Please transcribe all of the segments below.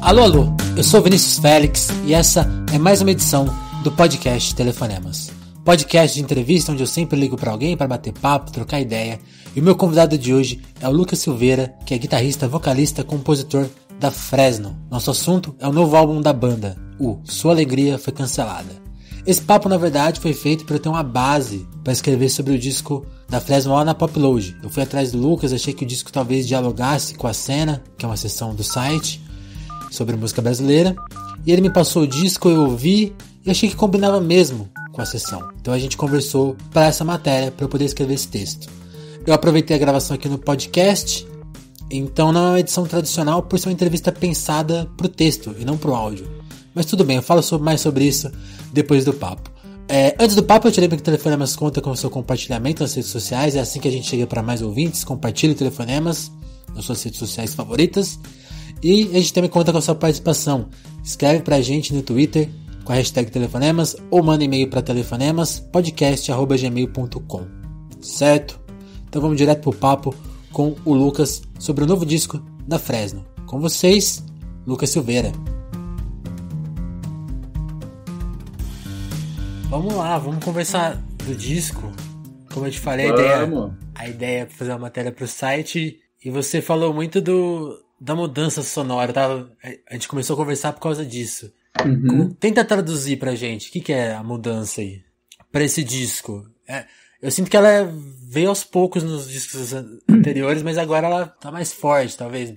Alô, alô, eu sou Vinícius Félix e essa é mais uma edição do podcast Telefonemas. Podcast de entrevista onde eu sempre ligo pra alguém para bater papo, trocar ideia. E o meu convidado de hoje é o Lucas Silveira, que é guitarrista, vocalista, compositor da Fresno. Nosso assunto é o novo álbum da banda, o Sua Alegria Foi Cancelada. Esse papo, na verdade, foi feito para eu ter uma base para escrever sobre o disco da Fresno lá na Popload. Eu fui atrás do Lucas, achei que o disco talvez dialogasse com a cena, que é uma seção do site, sobre música brasileira. E ele me passou o disco, eu ouvi e achei que combinava mesmo com a sessão. Então a gente conversou para essa matéria, para eu poder escrever esse texto. Eu aproveitei a gravação aqui no podcast, então não é uma edição tradicional por ser uma entrevista pensada pro texto e não pro áudio. Mas tudo bem, eu falo mais sobre isso depois do papo. Antes do papo eu te lembro que o Telefonemas conta com o seu compartilhamento nas redes sociais. É assim que a gente chega para mais ouvintes. Compartilhe o Telefonemas nas suas redes sociais favoritas. E a gente também conta com a sua participação. Escreve pra gente no Twitter com a hashtag Telefonemas ou manda e-mail para telefonemaspodcast@gmail.com. Certo? Então vamos direto pro papo com o Lucas sobre o novo disco da Fresno. Com vocês, Lucas Silveira. Vamos lá, vamos conversar do disco. Como eu te falei, a ideia é fazer uma matéria pro site. E você falou muito da mudança sonora, tá? A gente começou a conversar por causa disso. Tenta traduzir pra gente o que é a mudança aí pra esse disco. Eu sinto que ela veio aos poucos nos discos anteriores, mas agora ela tá mais forte, talvez.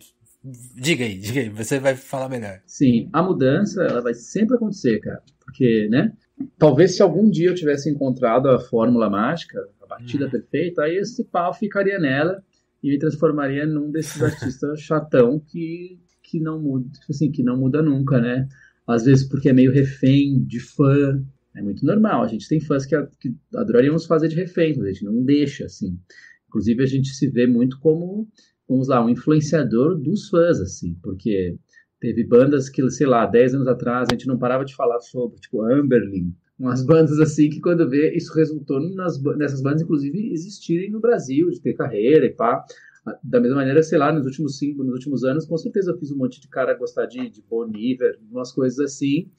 Diga aí, você vai falar melhor. Sim, a mudança ela vai sempre acontecer, cara. Porque, né? Talvez se algum dia eu tivesse encontrado a fórmula mágica, a batida perfeita, aí esse pau ficaria nela e me transformaria num desses artistas chatão que não muda, assim, que não muda nunca, né? Às vezes porque é meio refém de fã. É muito normal, a gente tem fãs que adoraríamos fazer de refém, mas a gente não deixa, assim. Inclusive a gente se vê muito como, vamos lá, um influenciador dos fãs, assim, porque teve bandas que, sei lá, 10 anos atrás a gente não parava de falar sobre, tipo Amberlin, umas bandas assim que quando vê, isso resultou nessas bandas, inclusive, existirem no Brasil, de ter carreira e pá. Da mesma maneira, sei lá, nos últimos anos, com certeza eu fiz um monte de cara gostar de Bon Iver, umas coisas assim.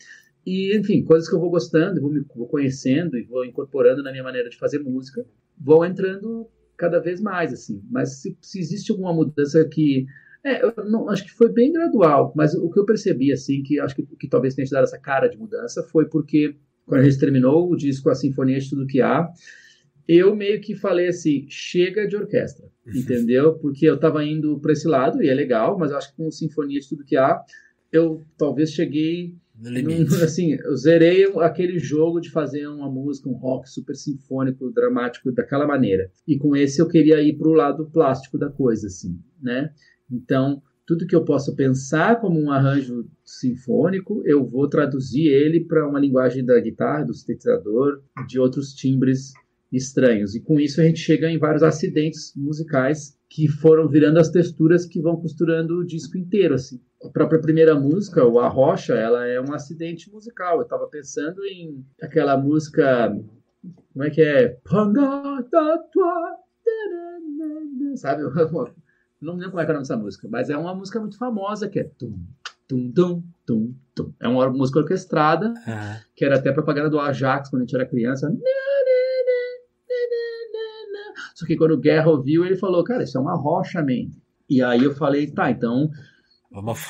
E, enfim, coisas que eu vou gostando, vou conhecendo e vou incorporando na minha maneira de fazer música, vão entrando cada vez mais, assim. Mas se existe alguma mudança que... eu não, acho que foi bem gradual, mas o que eu percebi, assim, que acho que talvez tenha te dado essa cara de mudança, foi porque quando a gente terminou o disco A Sinfonia de Tudo Que Há, eu meio que falei assim, chega de orquestra, entendeu? Porque eu tava indo para esse lado, e é legal, mas eu acho que com Sinfonia de Tudo Que Há, eu talvez cheguei... assim, eu zerei aquele jogo de fazer uma música, um rock super sinfônico, dramático, daquela maneira. E com esse eu queria ir pro lado plástico da coisa, assim, né? Então, tudo que eu posso pensar como um arranjo sinfônico, eu vou traduzir ele para uma linguagem da guitarra, do sintetizador, de outros timbres estranhos. E com isso a gente chega em vários acidentes musicais que foram virando as texturas que vão costurando o disco inteiro, assim. A própria primeira música, o A Rocha, ela é um acidente musical. Eu estava pensando em aquela música, como é que é? Sabe? Não lembro como é que é o nome dessa música, mas é uma música muito famosa que é tum, tum, tum, tum, tum. É uma música orquestrada, que era até propaganda do Ajax quando a gente era criança. Só que quando o Guerra ouviu, ele falou, cara, isso é uma rocha, man. E aí eu falei, tá, então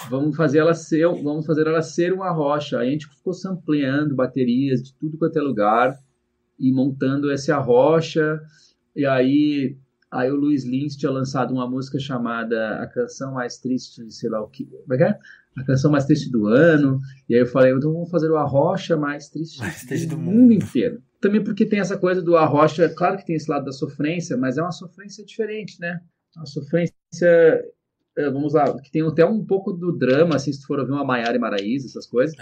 vamos fazer ela ser uma rocha. Aí a gente ficou sampleando baterias de tudo quanto é lugar e montando essa rocha. E aí o Luiz Lins tinha lançado uma música chamada A Canção Mais Triste, sei lá o que. Como é que é? A Canção Mais Triste do Ano. E aí eu falei, então vamos fazer a rocha mais triste do mundo inteiro. Também porque tem essa coisa do A Rocha, claro que tem esse lado da sofrência, mas é uma sofrência diferente, né? Uma sofrência, vamos lá, que tem até um pouco do drama, assim, se tu for ouvir uma Maiara e Maraíza, essas coisas,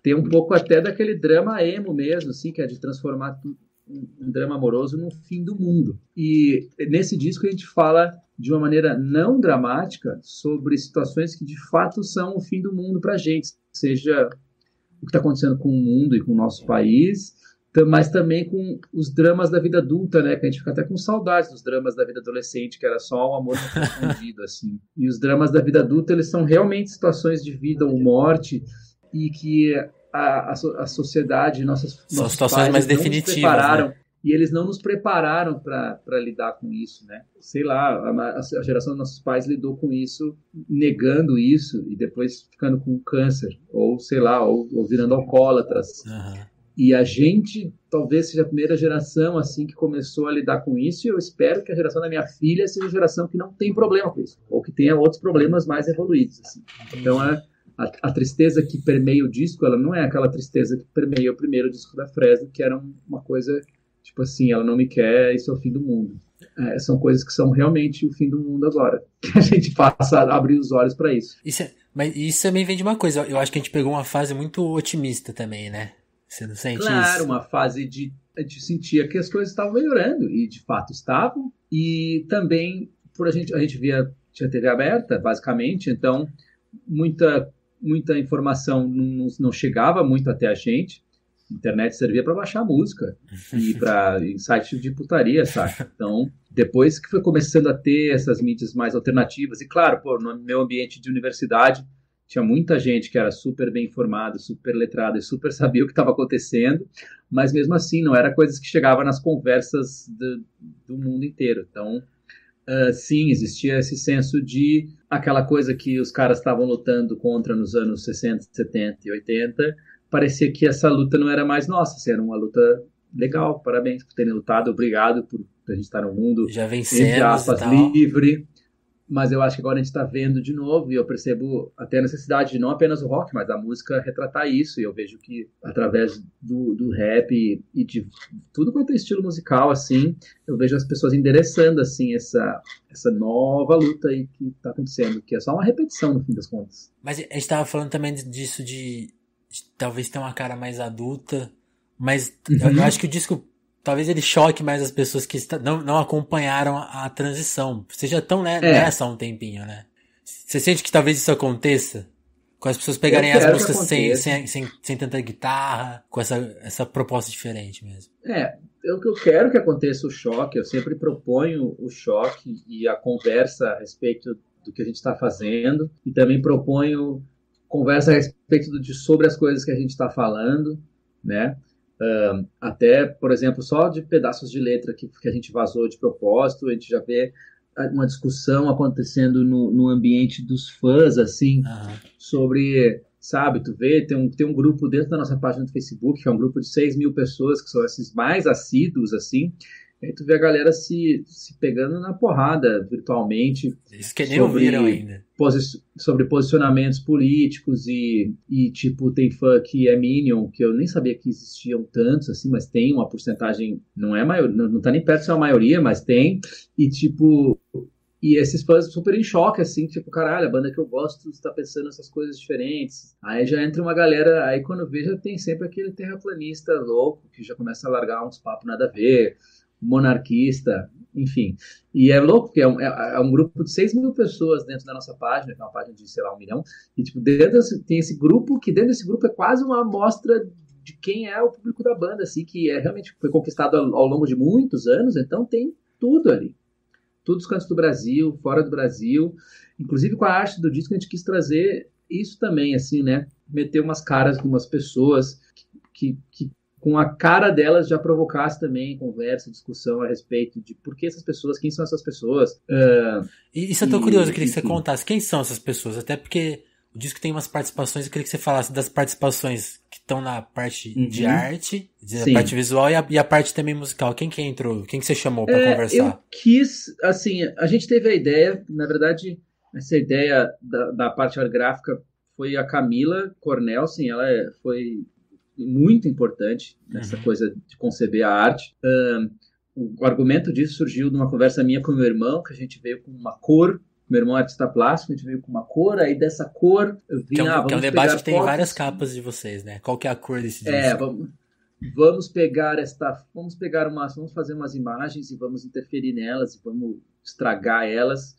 tem um pouco até daquele drama emo mesmo, assim, que é de transformar um drama amoroso no fim do mundo. E nesse disco a gente fala de uma maneira não dramática sobre situações que de fato são o fim do mundo pra gente, seja o que está acontecendo com o mundo e com o nosso país, mas também com os dramas da vida adulta, né? Que a gente fica até com saudades dos dramas da vida adolescente, que era só um amor correspondido, assim. E os dramas da vida adulta, eles são realmente situações de vida ou morte, e que a sociedade, São nossos situações pais mais não nos definitivas, prepararam, né? e eles não nos prepararam para lidar com isso, né? Sei lá, a geração dos nossos pais lidou com isso, negando isso, e depois ficando com câncer, ou sei lá, ou virando alcoólatras. Uhum. E a gente talvez seja a primeira geração assim que começou a lidar com isso, e eu espero que a geração da minha filha seja a geração que não tem problema com isso, ou que tenha outros problemas mais evoluídos. Assim. Então, a tristeza que permeia o disco, ela não é aquela tristeza que permeia o primeiro disco da Fresno, que era uma coisa, tipo assim, ela não me quer, isso é o fim do mundo. São coisas que são realmente o fim do mundo agora, que a gente passa a abrir os olhos para isso. Mas isso também vem de uma coisa, eu acho que a gente pegou uma fase muito otimista também, né? Você não sente Claro, isso? uma fase de sentir que as coisas estavam melhorando, e de fato estavam, e também por a gente tinha TV aberta, basicamente, então muita informação não chegava muito até a gente. A internet servia para baixar música e para sites de putaria, sabe? Então, depois que foi começando a ter essas mídias mais alternativas, e claro, no meu ambiente de universidade, tinha muita gente que era super bem informada, super letrada e super sabia o que estava acontecendo, mas mesmo assim não era coisas que chegavam nas conversas do mundo inteiro. Então, sim, existia esse senso de aquela coisa que os caras estavam lutando contra nos anos 60, 70 e 80, parecia que essa luta não era mais nossa, assim, era uma luta legal, parabéns por terem lutado, obrigado por a gente estar no mundo, Já vencemos entre aspas, e tal. livre. Mas eu acho que agora a gente está vendo de novo, e eu percebo até a necessidade de não apenas o rock, mas da música retratar isso. E eu vejo que através do rap e de tudo quanto é estilo musical, assim, eu vejo as pessoas endereçando assim essa nova luta aí que está acontecendo, que é só uma repetição no fim das contas. Mas a gente estava falando também disso de talvez ter uma cara mais adulta, mas eu acho que o disco talvez ele choque mais as pessoas que não acompanharam a transição. Vocês já estão nessa há um tempinho, né? Você sente que talvez isso aconteça? Com as pessoas pegarem as músicas sem tanta guitarra, com essa proposta diferente mesmo. O que eu quero que aconteça o choque, eu sempre proponho o choque e a conversa a respeito do que a gente está fazendo, e também proponho conversa a respeito sobre as coisas que a gente está falando, né? Até, por exemplo, só de pedaços de letra que a gente vazou de propósito, a gente já vê uma discussão acontecendo no ambiente dos fãs, assim, sobre, sabe, tu vê, tem um grupo dentro da nossa página do Facebook, que é um grupo de 6.000 pessoas, que são esses mais assíduos, assim, e aí tu vê a galera se pegando na porrada virtualmente. Isso que nem ouviram ainda. Sobre posicionamentos políticos e tipo, tem fã que é Minion, que eu nem sabia que existiam tantos, assim, mas tem uma porcentagem, não é maior, não tá nem perto de ser a maioria, mas tem, e tipo, e esses fãs super em choque, assim, tipo, caralho, a banda que eu gosto está pensando nessas coisas diferentes. Aí já entra uma galera, aí quando vê já tem sempre aquele terraplanista louco, que já começa a largar uns papos nada a ver, monarquista, enfim. E é louco, porque é um grupo de 6.000 pessoas dentro da nossa página, que é uma página de, sei lá, 1 milhão, e tipo, tem esse grupo, que dentro desse grupo é quase uma amostra de quem é o público da banda, assim, que realmente foi conquistado ao longo de muitos anos, então tem tudo ali. Todos os cantos do Brasil, fora do Brasil, inclusive com a arte do disco a gente quis trazer isso também, assim, né? Meter umas caras de umas pessoas que com a cara delas já provocasse também conversa, discussão a respeito de por que essas pessoas, quem são essas pessoas. Isso eu tô curioso, eu queria que você contasse quem são essas pessoas, até porque o disco tem umas participações, eu queria que você falasse das participações que estão na parte de arte, da parte visual e a parte também musical. Quem que entrou? Quem que você chamou para conversar? Eu quis, assim, a gente teve a ideia, na verdade, essa ideia da parte gráfica foi a Camila Cornelsen, ela foi muito importante nessa coisa de conceber a arte. O argumento disso surgiu de uma conversa minha com meu irmão, que a gente veio com uma cor. Meu irmão é artista plástico, a gente veio com uma cor, aí dessa cor eu vim... Que é um debate que tem várias capas de vocês, né? Qual que é a cor desse disco? Vamos fazer umas imagens e vamos interferir nelas e vamos estragar elas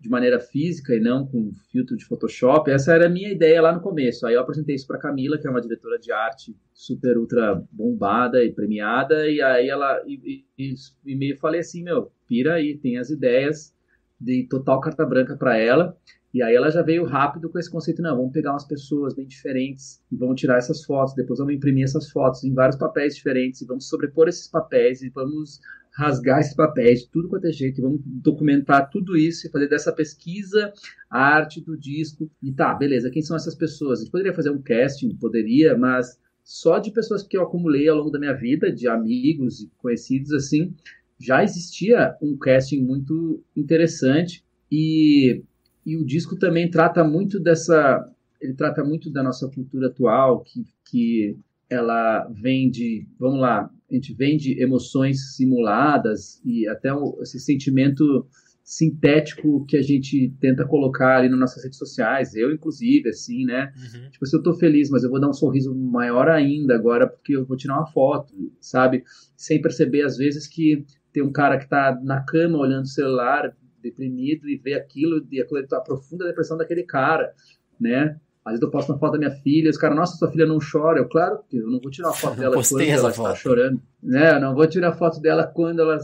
de maneira física e não com filtro de Photoshop. Essa era a minha ideia lá no começo. Aí eu apresentei isso para Camila, que é uma diretora de arte super ultra bombada e premiada, e aí ela e meio falei assim, pira aí, tem as ideias, de total carta branca para ela. E aí ela já veio rápido com esse conceito, não, vamos pegar umas pessoas bem diferentes e vamos tirar essas fotos, depois vamos imprimir essas fotos em vários papéis diferentes e vamos sobrepor esses papéis e vamos rasgar esses papéis de tudo quanto é jeito e vamos documentar tudo isso e fazer dessa pesquisa a arte do disco. E tá, beleza, quem são essas pessoas? A gente poderia fazer um casting? Poderia, mas só de pessoas que eu acumulei ao longo da minha vida, de amigos e conhecidos, assim, já existia um casting muito interessante e o disco também trata muito ele trata muito da nossa cultura atual, que ela vem de, vamos lá, a gente vem de emoções simuladas e até esse sentimento sintético que a gente tenta colocar ali nas nossas redes sociais, eu inclusive, assim, né? Uhum. Tipo, se eu tô feliz, mas eu vou dar um sorriso maior ainda agora porque eu vou tirar uma foto, sabe? Sem perceber, às vezes, que tem um cara que tá na cama olhando o celular, deprimido, e vê aquilo, e a profunda depressão daquele cara, né? Às vezes eu posto uma foto da minha filha, os caras, nossa, sua filha não chora. Eu, claro que eu não vou tirar uma foto dela quando ela está chorando. Né? Eu não vou tirar foto dela quando ela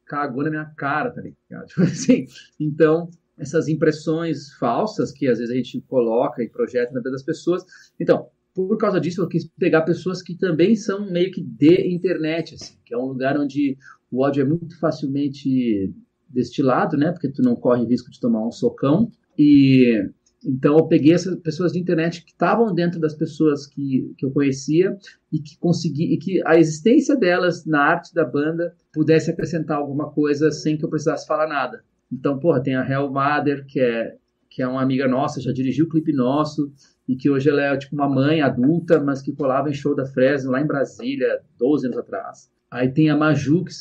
cagou na minha cara, tá ligado? Tipo assim, então, essas impressões falsas que às vezes a gente coloca e projeta na vida das pessoas. Então, por causa disso, eu quis pegar pessoas que também são meio que de internet, assim, que é um lugar onde o ódio é muito facilmente destilado, né? Porque tu não corre risco de tomar um socão. E então eu peguei essas pessoas de internet que estavam dentro das pessoas que eu conhecia e que consegui, e que a existência delas na arte da banda pudesse acrescentar alguma coisa sem que eu precisasse falar nada. Então, porra, tem a Hel Mader, que é uma amiga nossa, já dirigiu o clipe nosso, e que hoje ela é tipo uma mãe adulta, mas que colava em show da Fresno lá em Brasília, 12 anos atrás. Aí tem a Maju, que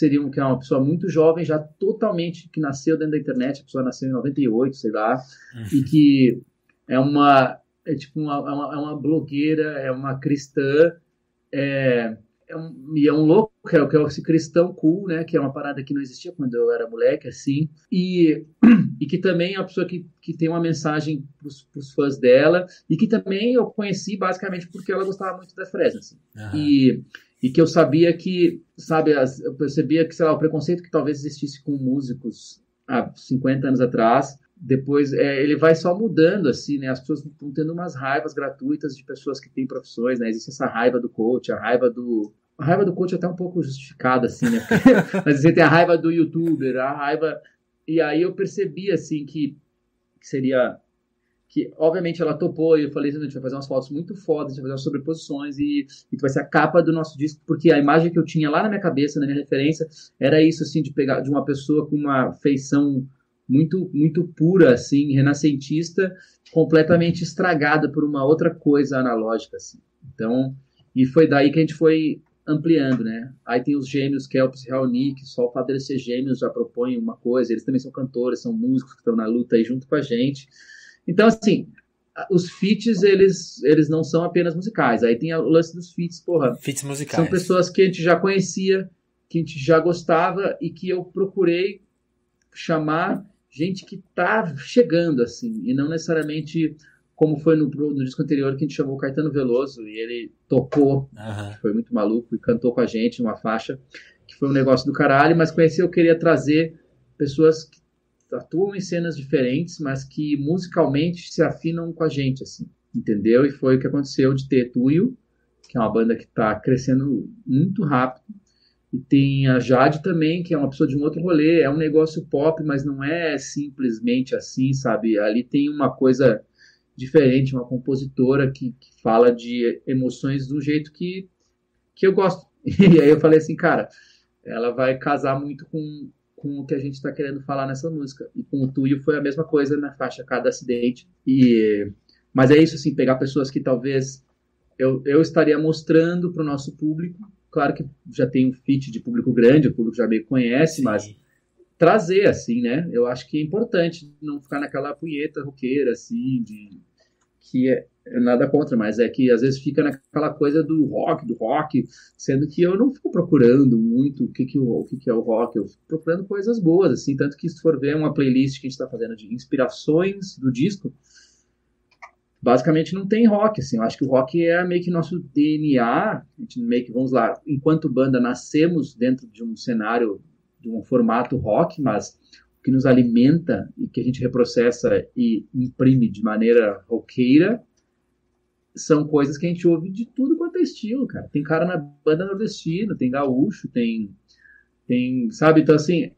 é uma pessoa muito jovem, já totalmente, que nasceu dentro da internet, a pessoa nasceu em 98, sei lá, e que é uma blogueira, é uma cristã, e é um louco, que é esse cristão cool, né, que é uma parada que não existia quando eu era moleque, assim, e que também é uma pessoa que tem uma mensagem pros fãs dela, e que também eu conheci basicamente porque ela gostava muito da Fresno, assim. E que eu sabia que, sabe, eu percebia que, sei lá, o preconceito que talvez existisse com músicos há 50 anos atrás, depois ele vai só mudando, assim, né? As pessoas estão tendo umas raivas gratuitas de pessoas que têm profissões, né? Existe essa raiva do coach, a raiva do coach é até um pouco justificada, assim, né? Mas você tem a raiva do youtuber, a raiva... E aí eu percebi, assim, que seria... que obviamente ela topou, e eu falei, a gente vai fazer umas fotos muito fodas, a gente vai fazer umas sobreposições, e que vai ser a capa do nosso disco, porque a imagem que eu tinha lá na minha cabeça, na minha referência, era isso, assim, de pegar de uma pessoa com uma feição muito, muito pura, assim, renascentista, completamente estragada por uma outra coisa analógica, assim. Então, e foi daí que a gente foi ampliando, né? Aí tem os gêmeos, Kelps e Raoni, que só o fato deles ser gêmeos já propõe uma coisa, eles também são cantores, são músicos que estão na luta aí junto com a gente. Então, assim, os feats, eles não são apenas musicais. Aí tem o lance dos feats, porra. Feats musicais. São pessoas que a gente já conhecia, que a gente já gostava e que eu procurei chamar gente que tá chegando, assim, e não necessariamente como foi no disco anterior que a gente chamou o Caetano Veloso e ele tocou, que foi muito maluco, e cantou com a gente uma faixa, que foi um negócio do caralho, mas eu queria trazer pessoas que atuam em cenas diferentes, mas que musicalmente se afinam com a gente, assim, entendeu? E foi o que aconteceu de ter Tuyo, que é uma banda que está crescendo muito rápido, e tem a Jade também, que é uma pessoa de um outro rolê, é um negócio pop, mas não é simplesmente assim, sabe? Ali tem uma coisa diferente, uma compositora que fala de emoções de um jeito que eu gosto. E aí eu falei assim, cara, ela vai casar muito com o que a gente está querendo falar nessa música. E com o Tuyo foi a mesma coisa na faixa Cada Acidente. Mas é isso, assim, pegar pessoas que talvez eu estaria mostrando para o nosso público. Claro que já tem um feat de público grande, o público já meio conhece, mas trazer, assim, né? Eu acho que é importante não ficar naquela punheta roqueira, assim, que é nada contra, mas é que às vezes fica naquela coisa do rock, sendo que eu não fico procurando muito o que é o rock, eu fico procurando coisas boas, assim, tanto que se for ver uma playlist que a gente está fazendo de inspirações do disco, basicamente não tem rock, assim, eu acho que o rock é meio que nosso DNA, a gente meio que, vamos lá, enquanto banda nascemos dentro de um cenário, de um formato rock, mas o que nos alimenta e que a gente reprocessa e imprime de maneira roqueira são coisas que a gente ouve de tudo quanto é estilo, cara. Tem cara na banda nordestina, tem gaúcho, tem sabe? Então, assim,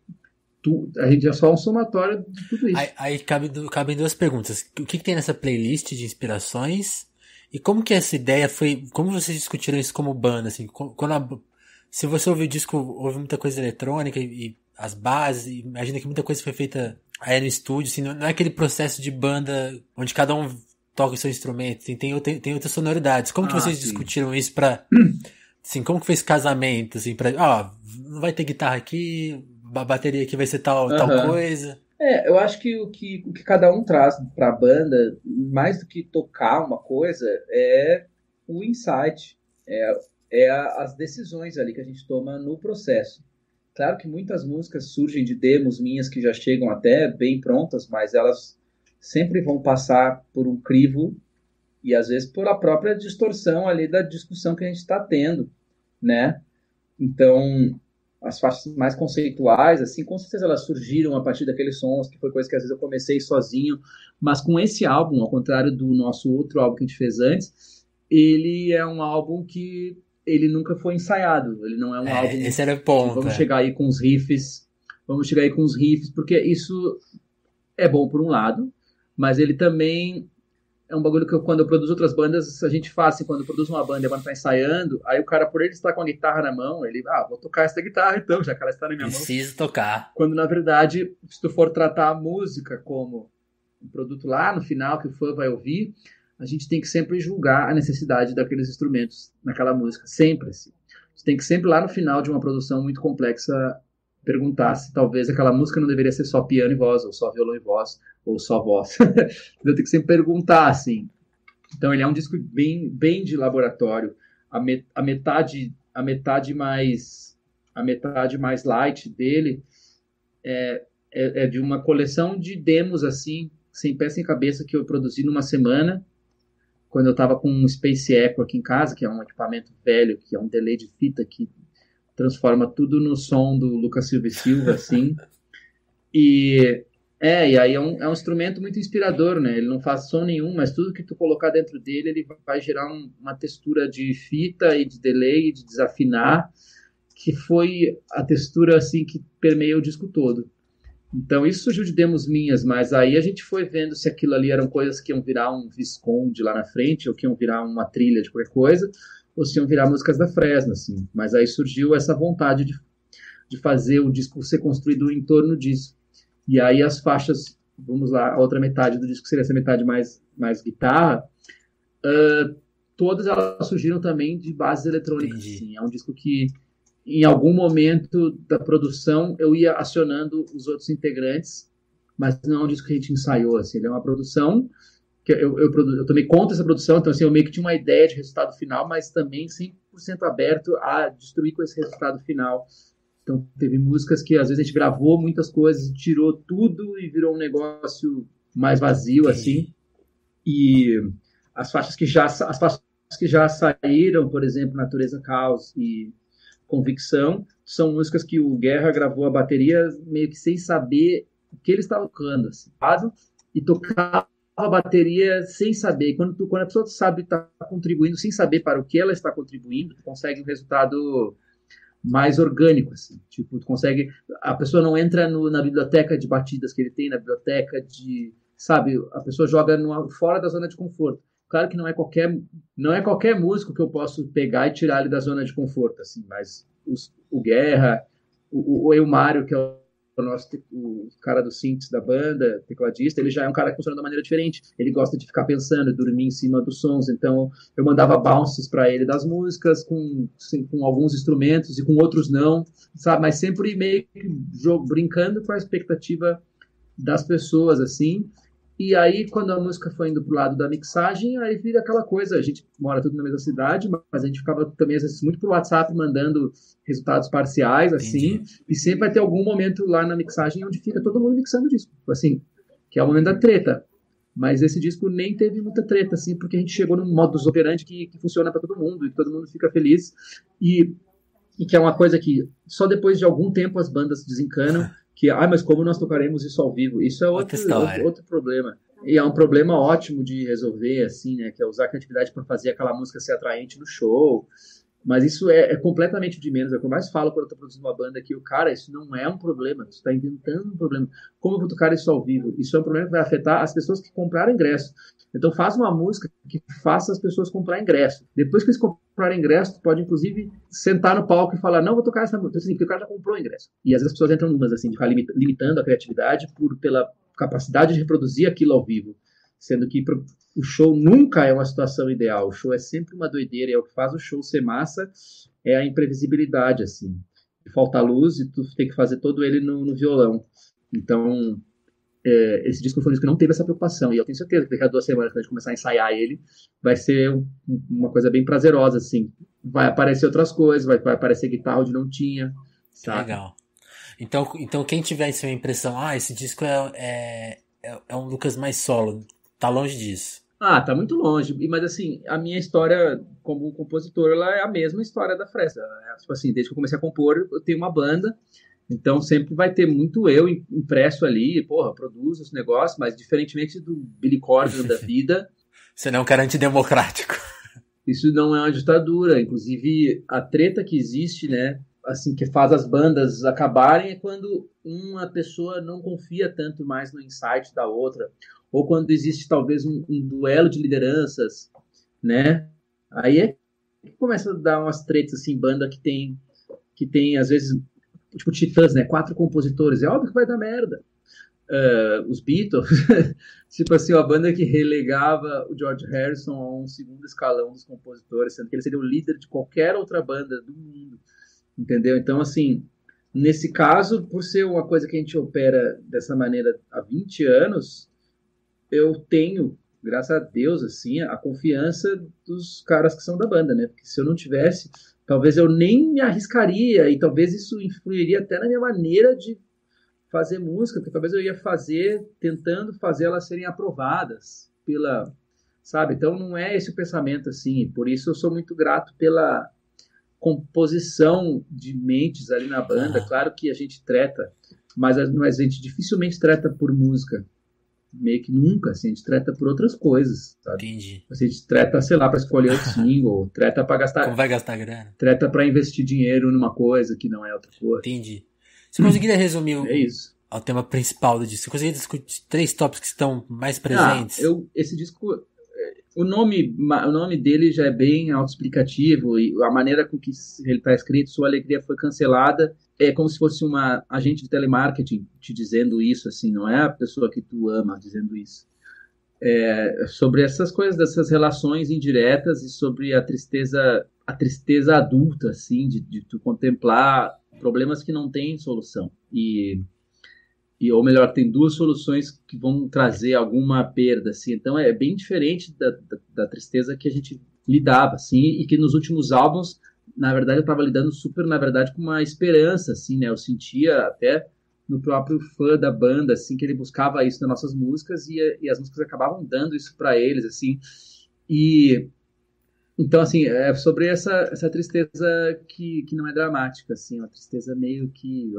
a gente é só um somatório de tudo isso. Aí cabem duas perguntas. O que tem nessa playlist de inspirações? E como que essa ideia foi... Como vocês discutiram isso como banda? Assim, se você ouve o disco, houve muita coisa eletrônica e as bases, imagina que muita coisa foi feita aí no estúdio, assim, não é aquele processo de banda onde cada um toca o seu instrumento, tem outras sonoridades. Como que vocês discutiram isso pra... Assim, como que foi esse casamento, assim, não vai ter guitarra aqui, a bateria aqui vai ser tal coisa? Eu acho que o que cada um traz pra banda, mais do que tocar uma coisa, é o insight, as decisões ali que a gente toma no processo. Claro que muitas músicas surgem de demos minhas que já chegam até bem prontas, mas elas sempre vão passar por um crivo e às vezes por a própria distorção ali da discussão que a gente está tendo, né? Então, as faixas mais conceituais, assim, com certeza elas surgiram a partir daqueles sons, que foi coisa que às vezes eu comecei sozinho, mas com esse álbum, ao contrário do nosso outro álbum que a gente fez antes, ele é um álbum que ele nunca foi ensaiado, ele não é um álbum... Esse era o ponto. Vamos chegar aí com os riffs, porque isso é bom por um lado, mas ele também é um bagulho que quando eu produzo outras bandas, a gente faz assim, quando eu produzo uma banda e a banda tá ensaiando, aí o cara, por ele estar com a guitarra na mão, ele, vou tocar essa guitarra então, já que ela está na minha mão. Preciso tocar. Quando, na verdade, se tu for tratar a música como um produto lá no final, que o fã vai ouvir, a gente tem que sempre julgar a necessidade daqueles instrumentos naquela música, sempre, assim. A gente tem que sempre, lá no final de uma produção muito complexa, perguntar se talvez aquela música não deveria ser só piano e voz, ou só violão e voz, ou só voz. Eu tenho que sempre perguntar, assim. Então, ele é um disco bem, bem de laboratório. A metade mais light dele é de uma coleção de demos, assim, sem pé sem cabeça, que eu produzi numa semana, quando eu estava com um Space Echo aqui em casa, que é um equipamento velho, que é um delay de fita que transforma tudo no som do Lucas Silva e Silva, assim. E aí é um instrumento muito inspirador, né? Ele não faz som nenhum, mas tudo que tu colocar dentro dele, ele vai gerar uma textura de fita e de delay, de desafinar, que foi a textura, assim, que permeia o disco todo. Então, isso surgiu de demos minhas, mas aí a gente foi vendo se aquilo ali eram coisas que iam virar um Visconde lá na frente, ou que iam virar uma trilha de qualquer coisa, ou se iam virar músicas da Fresno, assim. Mas aí surgiu essa vontade de fazer o disco ser construído em torno disso. E aí as faixas, vamos lá, a outra metade do disco seria essa metade mais guitarra, todas elas surgiram também de bases eletrônicas. Assim. É um disco que, em algum momento da produção, eu ia acionando os outros integrantes, mas não é um disco que a gente ensaiou. Assim. Ele é uma produção que eu tomei conta dessa produção, então assim, eu meio que tinha uma ideia de resultado final, mas também 100% aberto a destruir com esse resultado final. Então teve músicas que às vezes a gente gravou muitas coisas, tirou tudo e virou um negócio mais vazio, assim. E as faixas que já saíram, por exemplo, Natureza, Caos e Convicção, são músicas que o Guerra gravou a bateria meio que sem saber o que ele estava tocando, assim, e tocava a bateria sem saber. Quando a pessoa sabe que está contribuindo sem saber para o que ela está contribuindo, tu consegue um resultado mais orgânico, assim. Tipo, tu consegue... A pessoa não entra na biblioteca de batidas que ele tem, na biblioteca de... Sabe? A pessoa joga fora da zona de conforto. Claro que não é qualquer músico que eu posso pegar e tirar ele da zona de conforto, assim, mas o Guerra, o Elmário, que é o cara do synths da banda, tecladista, ele já é um cara que funciona de uma maneira diferente. Ele gosta de ficar pensando, dormir em cima dos sons. Então, eu mandava bounces para ele das músicas com alguns instrumentos e com outros não, sabe? Mas sempre meio que brincando com a expectativa das pessoas, assim. E aí, quando a música foi indo pro lado da mixagem, aí vira aquela coisa, a gente mora tudo na mesma cidade, mas a gente ficava também, às vezes, muito pro WhatsApp, mandando resultados parciais, assim, Entendi. e sempre vai ter algum momento lá na mixagem onde fica todo mundo mixando o disco, assim, que é o momento da treta. Mas esse disco nem teve muita treta, assim, porque a gente chegou num modus operandi que funciona para todo mundo, e todo mundo fica feliz, e, e que é uma coisa que só depois de algum tempo as bandas desencanam, que, mas como nós tocaremos isso ao vivo? Isso é Outra história. outro problema. E é um problema ótimo de resolver, assim, né? Que é usar a criatividade para fazer aquela música ser atraente no show. Mas isso é completamente de menos. É o que eu mais falo quando eu tô produzindo uma banda, que o cara, isso não é um problema. Você está inventando um problema. Como eu vou tocar isso ao vivo? Isso é um problema que vai afetar as pessoas que compraram ingresso. Então faz uma música que faça as pessoas comprar ingresso. Depois que eles comprarem ingresso, tu pode, inclusive, sentar no palco e falar, não, vou tocar essa música. Assim, porque o cara já comprou ingresso. E às vezes as pessoas entram numas, assim, de ficar limitando a criatividade pela capacidade de reproduzir aquilo ao vivo. Sendo que o show nunca é uma situação ideal. O show é sempre uma doideira. E é o que faz o show ser massa, é a imprevisibilidade, assim. Falta luz e tu tem que fazer todo ele no violão. Então, esse disco foi um disco que não teve essa preocupação. E eu tenho certeza que daqui a 2 semanas, quando a gente começar a ensaiar ele, vai ser uma coisa bem prazerosa, assim. Vai aparecer outras coisas, vai aparecer guitarra onde não tinha, Que sabe? legal. Então quem tiver essa impressão, esse disco é um Lucas mais solo, tá longe disso. Tá muito longe. Mas assim, a minha história como compositor, ela é a mesma história da Fresta. Tipo assim, desde que eu comecei a compor, eu tenho uma banda, então sempre vai ter muito eu impresso ali, porra, produzo esse negócio, mas diferentemente do Billy Corgan da vida, Você não é um cara antidemocrático. isso não é uma ditadura. Inclusive, a treta que existe, né, assim, que faz as bandas acabarem é quando uma pessoa não confia tanto mais no insight da outra, ou quando existe talvez um duelo de lideranças, né? Aí é que começa a dar umas tretas, assim, banda que tem às vezes, tipo Titãs, né? 4 compositores, é óbvio que vai dar merda. Os Beatles, tipo assim, uma banda que relegava o George Harrison a um segundo escalão dos compositores, sendo que ele seria o líder de qualquer outra banda do mundo, entendeu? Então, assim, nesse caso, por ser uma coisa que a gente opera dessa maneira há 20 anos, eu tenho, graças a Deus, assim, a confiança dos caras que são da banda, né? Porque se eu não tivesse, talvez eu nem me arriscaria e talvez isso influiria até na minha maneira de fazer música, porque talvez eu ia fazer, tentando fazer elas serem aprovadas pela, sabe? Então não é esse o pensamento, assim, por isso eu sou muito grato pela composição de mentes ali na banda. Claro que a gente treta, mas a gente dificilmente treta por música, meio que nunca, assim, a gente treta por outras coisas, sabe? Entendi. A gente treta, sei lá, para escolher o single, treta para gastar, Como vai gastar grana? treta para investir dinheiro numa coisa que não é outra coisa. Entendi. Você conseguiria resumir É isso. o tema principal do disco? Você conseguiria discutir 3 tópicos que estão mais presentes? Esse disco, o nome dele já é bem autoexplicativo, e a maneira com que ele está escrito, Sua Alegria Foi Cancelada, é como se fosse uma agente de telemarketing te dizendo isso, assim, não é a pessoa que tu ama dizendo isso. Sobre essas coisas, dessas relações indiretas e sobre a tristeza adulta, assim, de tu contemplar problemas que não têm solução. Ou melhor, tem 2 soluções que vão trazer alguma perda, assim. Então é bem diferente da tristeza que a gente lidava, assim, e que nos últimos álbuns, na verdade, eu estava lidando super, na verdade, com uma esperança, assim, né? Eu sentia até no próprio fã da banda, assim, que ele buscava isso nas nossas músicas e as músicas acabavam dando isso para eles, assim. E então, assim, é sobre essa tristeza que não é dramática, assim, uma tristeza meio que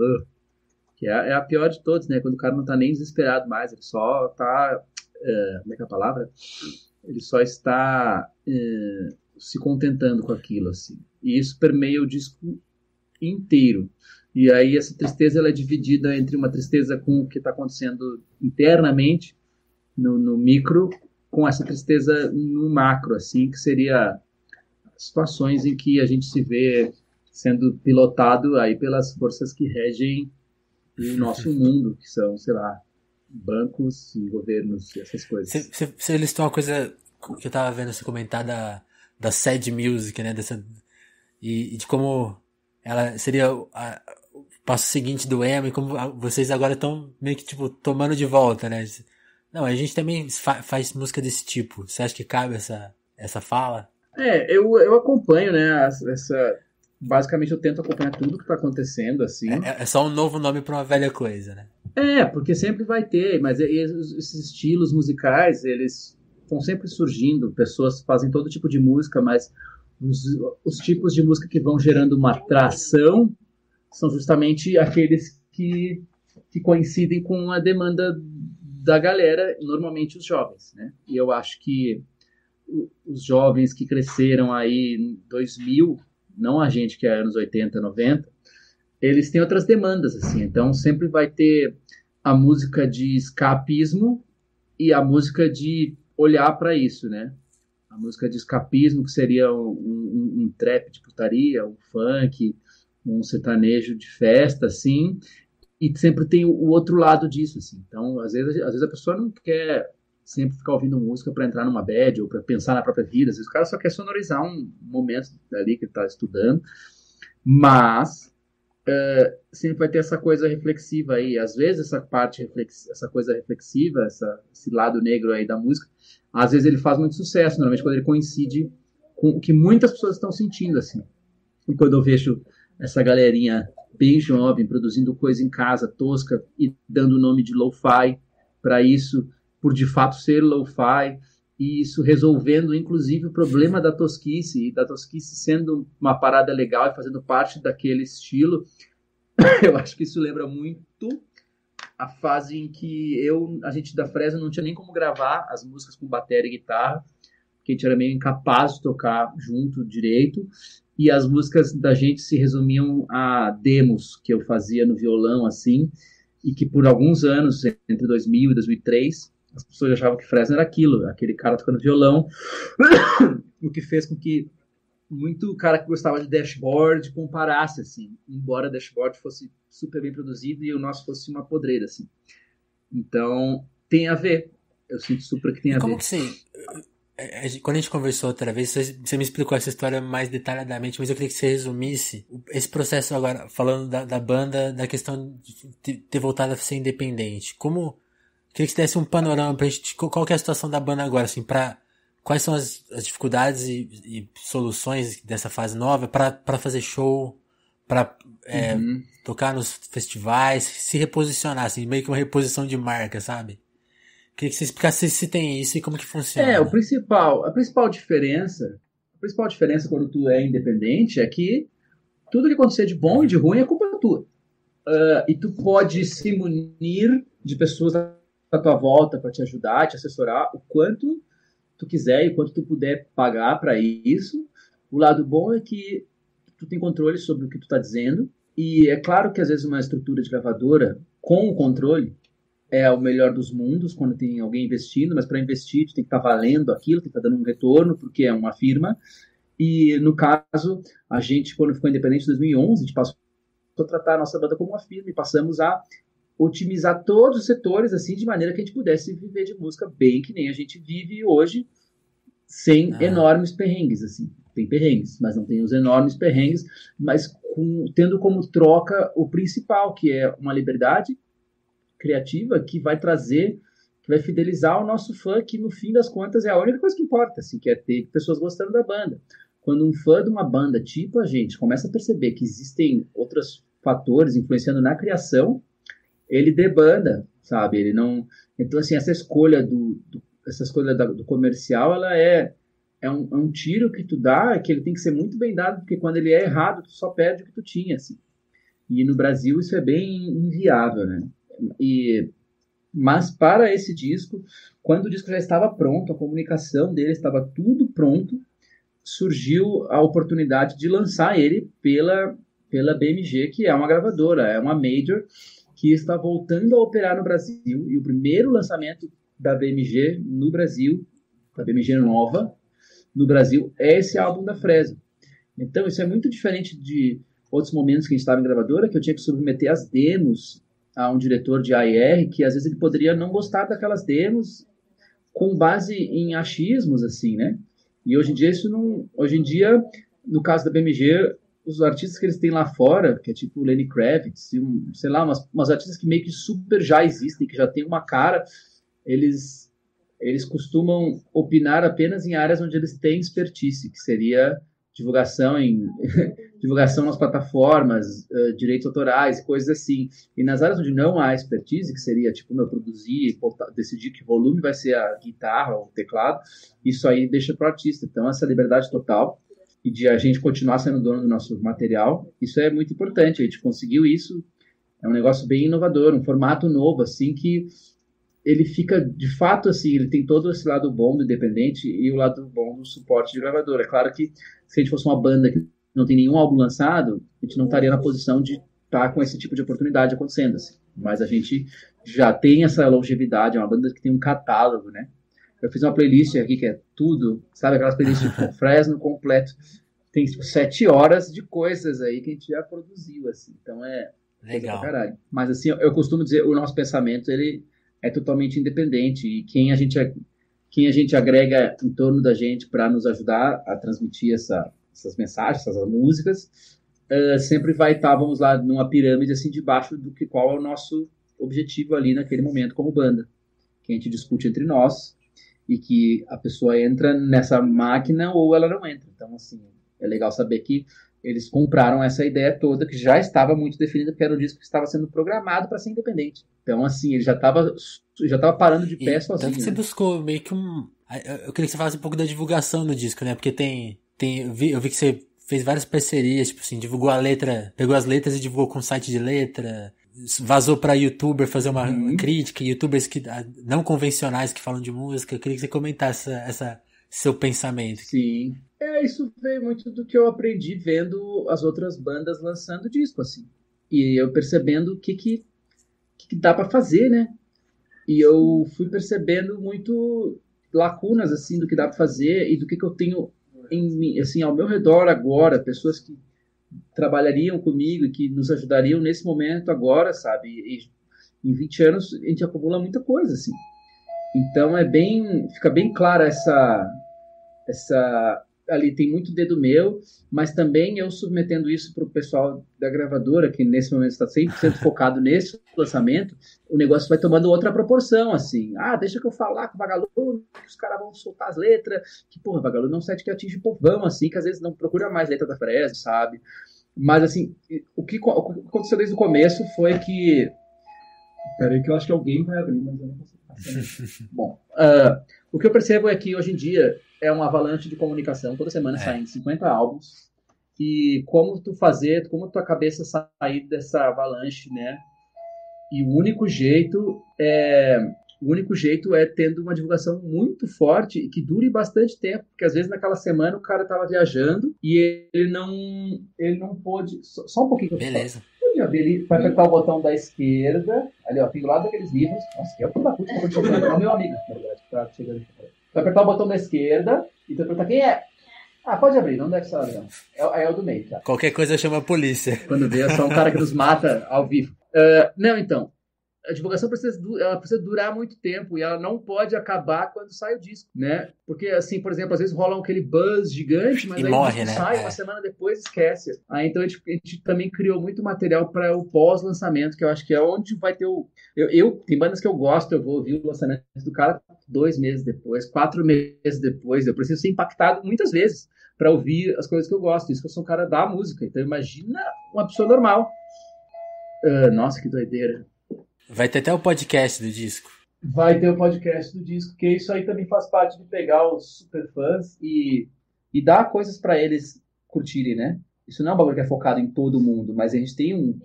é a pior de todos, né? Quando o cara não tá nem desesperado mais, ele só tá. Como é que é a palavra? Ele só está se contentando com aquilo, assim. E isso permeia o disco inteiro. E aí essa tristeza ela é dividida entre uma tristeza com o que está acontecendo internamente, no micro, com essa tristeza no macro, assim, que seria situações em que a gente se vê sendo pilotado aí pelas forças que regem o nosso mundo, que são, sei lá, bancos e governos e essas coisas. Você listou uma coisa que eu tava vendo você comentar da sad music, né? E de como ela seria o passo seguinte do emo, e como vocês agora estão meio que, tipo, tomando de volta, né? Não, a gente também faz música desse tipo. Você acha que cabe essa fala? Eu acompanho, né, basicamente eu tento acompanhar tudo que tá acontecendo, assim. É só um novo nome pra uma velha coisa, né? Porque sempre vai ter, mas esses estilos musicais, eles estão sempre surgindo, pessoas fazem todo tipo de música, mas os tipos de música que vão gerando uma atração são justamente aqueles que coincidem com a demanda da galera, normalmente os jovens, né? E eu acho que os jovens que cresceram aí em 2000, não a gente que é anos 80, 90, eles têm outras demandas, assim. Então sempre vai ter a música de escapismo e a música de olhar para isso, né? A música de escapismo, que seria um trap de putaria, um funk, um sertanejo de festa, assim, e sempre tem o outro lado disso, assim. Então, às vezes a pessoa não quer sempre ficar ouvindo música para entrar numa bad ou para pensar na própria vida. Às vezes o cara só quer sonorizar um momento ali que ele está estudando, mas sempre vai ter essa coisa reflexiva aí. Às vezes essa coisa reflexiva, esse lado negro aí da música, às vezes ele faz muito sucesso, normalmente quando ele coincide com o que muitas pessoas estão sentindo, assim. E quando eu vejo essa galerinha bem jovem produzindo coisa em casa, tosca, e dando o nome de lo-fi para isso, por de fato ser lo-fi, e isso resolvendo, inclusive, o problema da tosquice, e da tosquice sendo uma parada legal e fazendo parte daquele estilo, eu acho que isso lembra muito a fase em que a gente da Fresno não tinha nem como gravar as músicas com bateria e guitarra, porque a gente era meio incapaz de tocar junto direito, e as músicas da gente se resumiam a demos que eu fazia no violão, assim, e que por alguns anos, entre 2000 e 2003, as pessoas achavam que Fresno era aquilo, aquele cara tocando violão, o que fez com que muito cara que gostava de Dashboard comparasse, assim, embora Dashboard fosse super bem produzido e o nosso fosse uma podreira, assim. Então, tem a ver. Eu sinto super que tem a ver. Como que sim? Quando a gente conversou outra vez, você me explicou essa história mais detalhadamente, mas eu queria que você resumisse esse processo agora, falando da banda, da questão de ter voltado a ser independente. Queria que você desse um panorama pra gente, qual que é a situação da banda agora, assim, quais são as dificuldades e soluções dessa fase nova para fazer show, para tocar nos festivais, se reposicionar, assim, meio que uma reposição de marca, sabe? Queria que você explicasse se tem isso e como que funciona. A principal diferença quando tu é independente é que tudo que acontecer de bom e de ruim é culpa tua. E tu pode se munir de pessoas à tua volta para te ajudar, te assessorar o quanto tu quiser e o quanto tu puder pagar para isso. O lado bom é que tu tem controle sobre o que tu tá dizendo, e é claro que às vezes uma estrutura de gravadora com o controle é o melhor dos mundos quando tem alguém investindo, mas para investir tu tem que estar valendo aquilo, tem que estar dando um retorno, porque é uma firma. E no caso, a gente, quando ficou independente em 2011, a gente passou a tratar a nossa banda como uma firma e passamos a otimizar todos os setores assim, de maneira que a gente pudesse viver de música bem que nem a gente vive hoje, sem enormes perrengues, assim. Tem perrengues, mas não tem os enormes perrengues, mas tendo como troca o principal, que é uma liberdade criativa que vai fidelizar o nosso fã, que no fim das contas é a única coisa que importa, assim, que é ter pessoas gostando da banda. Quando um fã de uma banda tipo a gente começa a perceber que existem outros fatores influenciando na criação, ele debanda, sabe? Ele não... Então, assim, essa escolha do comercial, ela é um tiro que tu dá, que ele tem que ser muito bem dado, porque quando ele é errado, tu só perde o que tu tinha, assim. E no Brasil isso é bem inviável, né? Mas para esse disco, quando o disco já estava pronto, a comunicação dele estava tudo pronto, surgiu a oportunidade de lançar ele pela BMG, que é uma gravadora, é uma major, que está voltando a operar no Brasil, e o primeiro lançamento da BMG no Brasil, da BMG nova, no Brasil, é esse álbum da Fresno. Então isso é muito diferente de outros momentos que a gente estava em gravadora, que eu tinha que submeter as demos a um diretor de AR, que às vezes ele poderia não gostar daquelas demos com base em achismos, assim, né? E hoje em dia, no caso da BMG, os artistas que eles têm lá fora, que é tipo Lenny Kravitz, sei lá, umas artistas que meio que super já existem, que já tem uma cara, eles costumam opinar apenas em áreas onde eles têm expertise, que seria divulgação divulgação nas plataformas, direitos autorais, coisas assim. E nas áreas onde não há expertise, que seria tipo produzir, decidir que volume vai ser a guitarra ou o teclado, isso aí deixa para o artista. Então essa liberdade total e de a gente continuar sendo dono do nosso material, isso é muito importante. A gente conseguiu isso, é um negócio bem inovador, um formato novo, assim, que ele fica, de fato, assim, ele tem todo esse lado bom do independente e o lado bom do suporte de gravadora. É claro que se a gente fosse uma banda que não tem nenhum álbum lançado, a gente não estaria na posição de estar com esse tipo de oportunidade acontecendo, assim. Mas a gente já tem essa longevidade, é uma banda que tem um catálogo, né? Eu fiz uma playlist aqui que é tudo, sabe, aquelas playlists tipo Fresno completo. Tem tipo, 7 horas de coisas aí que a gente já produziu, assim. Então é legal pra caralho. Mas assim, eu costumo dizer, o nosso pensamento, ele é totalmente independente e quem a gente agrega em torno da gente para nos ajudar a transmitir essas mensagens, essas músicas, sempre vai estar, vamos lá, numa pirâmide assim debaixo do que qual é o nosso objetivo ali naquele momento como banda, que a gente discute entre nós e que a pessoa entra nessa máquina ou ela não entra. Então, assim, é legal saber que eles compraram essa ideia toda, que já estava muito definida, porque era um disco que estava sendo programado para ser independente. Então, assim, ele já estava parando de pé sozinho. Tanto que você buscou meio que eu queria que você falasse um pouco da divulgação do disco, né? Porque eu vi que você fez várias parcerias, tipo assim, divulgou a letra, pegou as letras e divulgou com site de letra, vazou pra youtuber fazer uma crítica, youtubers não convencionais que falam de música. Eu queria que você comentasse essa seu pensamento. Sim. Isso veio muito do que eu aprendi vendo as outras bandas lançando disco, assim. E eu percebendo o que dá pra fazer, né? E eu fui percebendo muito lacunas, assim, do que dá pra fazer e do que eu tenho assim, ao meu redor agora, pessoas que trabalhariam comigo e que nos ajudariam nesse momento agora, sabe? E em 20 anos a gente acumula muita coisa, assim. Então fica bem clara essa ali tem muito dedo meu, mas também eu submetendo isso para o pessoal da gravadora, que nesse momento está 100% focado nesse lançamento, o negócio vai tomando outra proporção, assim. Deixa que eu falar com o Vagalume, que os caras vão soltar as letras, que, porra, Vagalume é um site que atinge o povão, assim, que às vezes não procura mais letra da Fresno, sabe? Mas, assim, o que aconteceu desde o começo foi que... Peraí que eu acho que alguém vai abrir, mas eu não consigo passar. Bom, o que eu percebo é que hoje em dia é uma avalanche de comunicação, toda semana saem 50 álbuns, e como tua cabeça sair dessa avalanche, né? E o único jeito é tendo uma divulgação muito forte e que dure bastante tempo, porque às vezes naquela semana o cara estava viajando e ele não pôde, só um pouquinho. Beleza. Ele vai apertar o botão da esquerda, ali ó, tem do lado daqueles livros, nossa, que é o da puta, é o meu amigo, na verdade, tá chegando aqui. Vai apertar o botão da esquerda e tu vai perguntar quem é. Pode abrir, não deve ser não. É o do meio, tá? Qualquer coisa chama a polícia. Quando vê, é só um cara que nos mata ao vivo. Não, então. A divulgação precisa durar muito tempo e ela não pode acabar quando sai o disco, né? Porque, assim, por exemplo, às vezes rola aquele buzz gigante, mas aí morre, o disco né? sai, uma semana depois esquece. Então a gente também criou muito material para o pós-lançamento, que eu acho que é onde vai ter tem bandas que eu gosto, eu vou ouvir o lançamento do cara 2 meses depois, 4 meses depois. Eu preciso ser impactado muitas vezes para ouvir as coisas que eu gosto. Isso que eu sou um cara da música. Então imagina uma pessoa normal. Nossa, que doideira. Vai ter até o podcast do disco. Vai ter o podcast do disco, que isso aí também faz parte de pegar os superfãs e dar coisas para eles curtirem, né? Isso não é um bagulho que é focado em todo mundo, mas a gente tem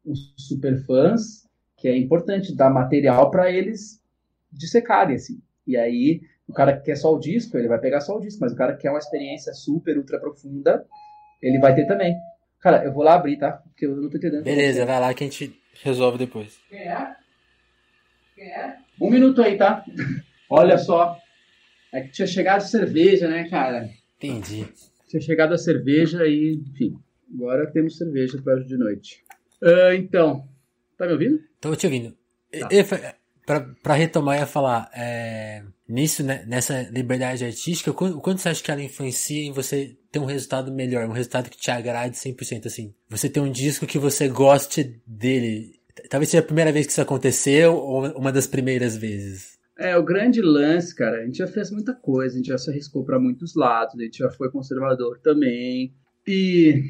uns superfãs que é importante dar material para eles dissecarem, assim. E aí, o cara que quer só o disco, ele vai pegar só o disco, mas o cara que quer uma experiência super, ultra profunda, ele vai ter também. Cara, eu vou lá abrir, tá? Porque eu não tô entendendo. Beleza, vai lá que a gente resolve depois. Quem é? 1 minuto aí, tá? Olha só. É que tinha chegado a cerveja, né, cara? Entendi. Tinha chegado a cerveja e, enfim, agora temos cerveja para hoje de noite. Então, tá me ouvindo? Tô te ouvindo. Tá. Pra retomar, eu ia falar, nisso, né, nessa liberdade artística, o quanto você acha que ela influencia em você ter um resultado melhor, um resultado que te agrade 100%, assim? Você ter um disco que você goste dele, Talvez seja a primeira vez que isso aconteceu ou uma das primeiras vezes. O grande lance, cara, a gente já fez muita coisa, a gente já se arriscou para muitos lados, a gente já foi conservador também. E,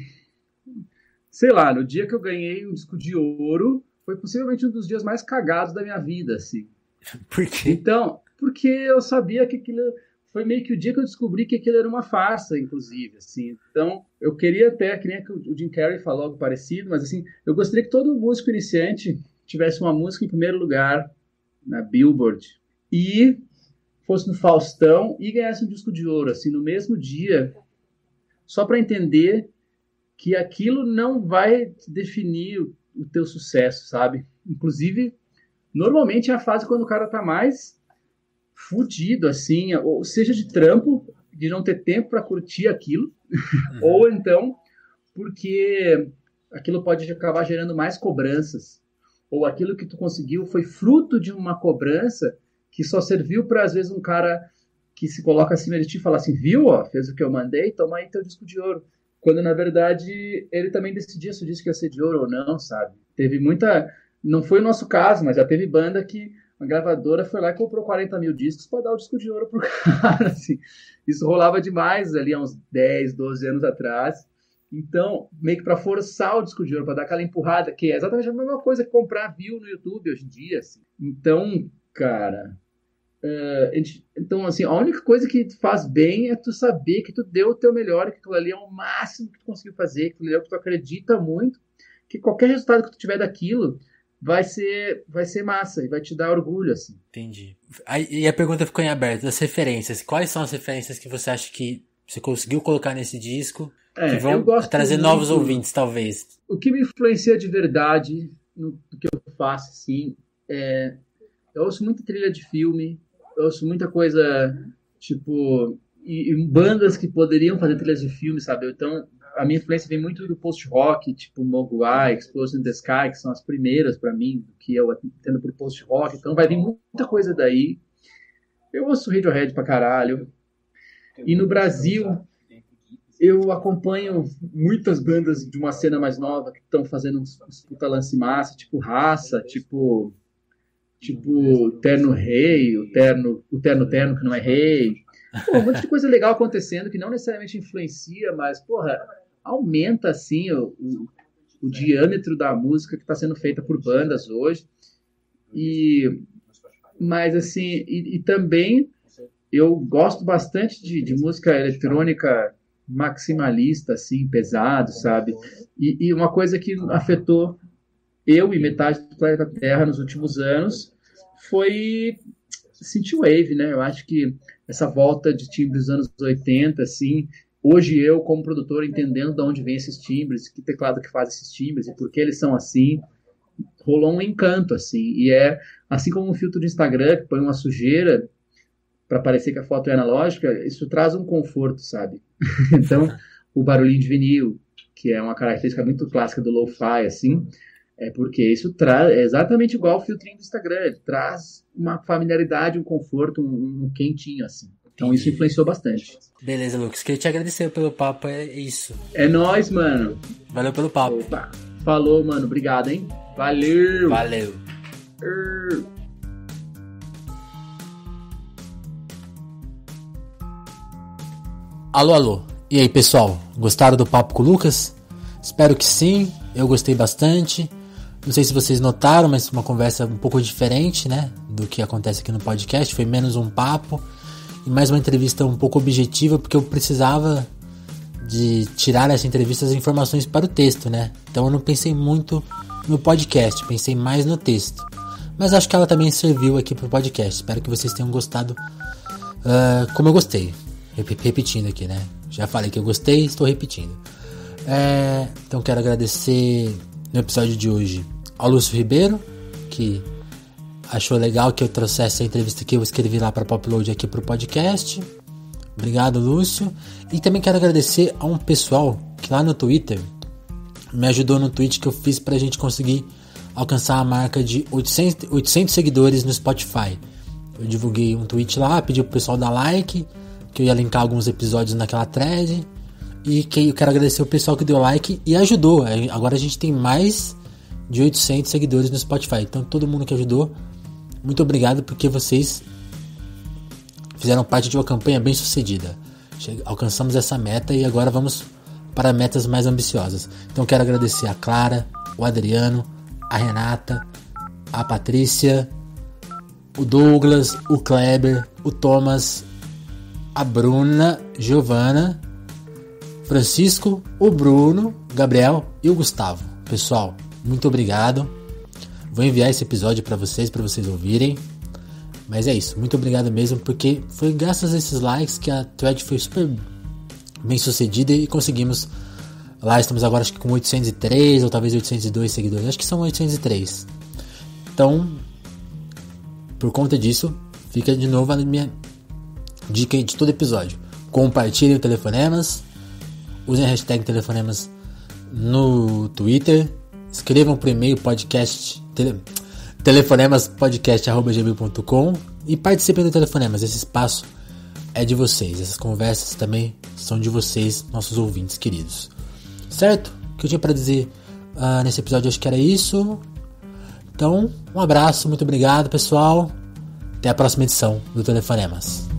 sei lá, no dia que eu ganhei um disco de ouro, foi possivelmente um dos dias mais cagados da minha vida, assim. Por quê? Então, porque eu sabia que aquilo... Foi meio que o dia que eu descobri que aquilo era uma farsa, inclusive, assim. Então, eu queria até, que nem o Jim Carrey falou algo parecido, mas, assim, eu gostaria que todo músico iniciante tivesse uma música em primeiro lugar na Billboard e fosse no Faustão e ganhasse um disco de ouro, assim, no mesmo dia, só para entender que aquilo não vai definir o teu sucesso, sabe? Inclusive, normalmente é a fase quando o cara tá mais fudido, assim, ou seja, de trampo, de não ter tempo para curtir aquilo, ou então porque aquilo pode acabar gerando mais cobranças, ou aquilo que tu conseguiu foi fruto de uma cobrança que só serviu para, às vezes, um cara que se coloca acima de ti e fala assim, viu, ó, fez o que eu mandei, toma aí teu disco de ouro. Quando, na verdade, ele também decidia se o disco ia ser de ouro ou não, sabe? Teve muita... Não foi o nosso caso, mas já teve banda que a gravadora foi lá e comprou 40 mil discos para dar o disco de ouro pro cara, assim. Isso rolava demais ali há uns 10, 12 anos atrás. Então, meio que para forçar o disco de ouro, para dar aquela empurrada, que é exatamente a mesma coisa que comprar view no YouTube hoje em dia, assim. Então, cara... então, assim, a única coisa que te faz bem é tu saber que tu deu o teu melhor, que aquilo ali é o máximo que tu conseguiu fazer, que aquilo ali é o que tu acredita muito, que qualquer resultado que tu tiver daquilo vai ser massa e vai te dar orgulho, assim. Entendi. E a pergunta ficou em aberto, das referências. Quais são as referências que você acha que você conseguiu colocar nesse disco que vão trazer novos ouvintes, talvez? O que me influencia de verdade no que eu faço, assim, eu ouço muita trilha de filme, eu ouço muita coisa, tipo, e bandas que poderiam fazer trilhas de filme, sabe? Então, a minha influência vem muito do post-rock, tipo Mogwai, Explosion in the Sky, que são as primeiras para mim, que eu entendo por post-rock. Então vai vir muita coisa daí. Eu ouço Radiohead pra caralho. E no Brasil, eu acompanho muitas bandas de uma cena mais nova que estão fazendo uns puta lance massa, tipo Raça, tipo Terno Rei, o Terno, que não é rei. Pô, um monte de coisa legal acontecendo que não necessariamente influencia, mas, porra, aumenta, assim, o diâmetro da música que está sendo feita por bandas hoje. Mas, assim, e também eu gosto bastante de música eletrônica maximalista, assim, pesado, sabe? E uma coisa que afetou eu e metade do planeta Terra nos últimos anos foi synthwave, né? Eu acho que essa volta de timbres dos anos 80, assim, hoje eu, como produtor, entendendo de onde vem esses timbres, que teclado que faz esses timbres e por que eles são assim, rolou um encanto, assim, e é assim como um filtro de Instagram que põe uma sujeira para parecer que a foto é analógica, isso traz um conforto, sabe? Então, o barulhinho de vinil, que é uma característica muito clássica do lo-fi, assim, é porque isso é exatamente igual ao filtrinho do Instagram, ele traz uma familiaridade, um conforto, um quentinho, assim. Então isso influenciou bastante. Beleza, Lucas, queria te agradecer pelo papo, é isso. É nóis, mano. Valeu pelo papo. Opa. Falou, mano, obrigado, hein? Valeu! Valeu! Alô, e aí, pessoal? Gostaram do papo com o Lucas? Espero que sim, eu gostei bastante. Não sei se vocês notaram, mas uma conversa um pouco diferente, né, do que acontece aqui no podcast. Foi menos um papo e mais uma entrevista um pouco objetiva, porque eu precisava de tirar nessa entrevista as informações para o texto, né? Então eu não pensei muito no podcast, pensei mais no texto. Mas acho que ela também serviu aqui para o podcast. Espero que vocês tenham gostado como eu gostei. Repetindo aqui, né? Já falei que eu gostei, estou repetindo. Então quero agradecer no episódio de hoje ao Lúcio Ribeiro, que achou legal que eu trouxesse a entrevista que eu escrevi lá para Popload aqui pro podcast. Obrigado, Lúcio. E também quero agradecer a um pessoal que lá no Twitter me ajudou no tweet que eu fiz pra gente conseguir alcançar a marca de 800 seguidores no Spotify. Eu divulguei um tweet lá, pedi pro pessoal dar like, que eu ia linkar alguns episódios naquela thread. E que eu quero agradecer o pessoal que deu like e ajudou. Agora a gente tem mais de 800 seguidores no Spotify. Então todo mundo que ajudou, muito obrigado, porque vocês fizeram parte de uma campanha bem sucedida. Alcançamos essa meta e agora vamos para metas mais ambiciosas. Então quero agradecer a Clara, o Adriano, a Renata, a Patrícia, o Douglas, o Kleber, o Thomas, a Bruna, Giovana, Francisco, o Bruno, Gabriel e o Gustavo. Pessoal, muito obrigado. Vou enviar esse episódio para vocês ouvirem. Mas é isso, muito obrigado mesmo, porque foi graças a esses likes que a thread foi super bem sucedida e conseguimos. Lá estamos agora acho que com 803 ou talvez 802 seguidores. Acho que são 803. Então, por conta disso, fica de novo a minha dica de todo episódio. Compartilhem o Telefonemas, usem a hashtag Telefonemas no Twitter, escrevam por e-mail telefonemaspodcast@gmail.com e participem do Telefonemas. Esse espaço é de vocês, essas conversas também são de vocês, nossos ouvintes queridos. Certo? O que eu tinha para dizer nesse episódio, acho que era isso. Então, um abraço, muito obrigado, pessoal. Até a próxima edição do Telefonemas.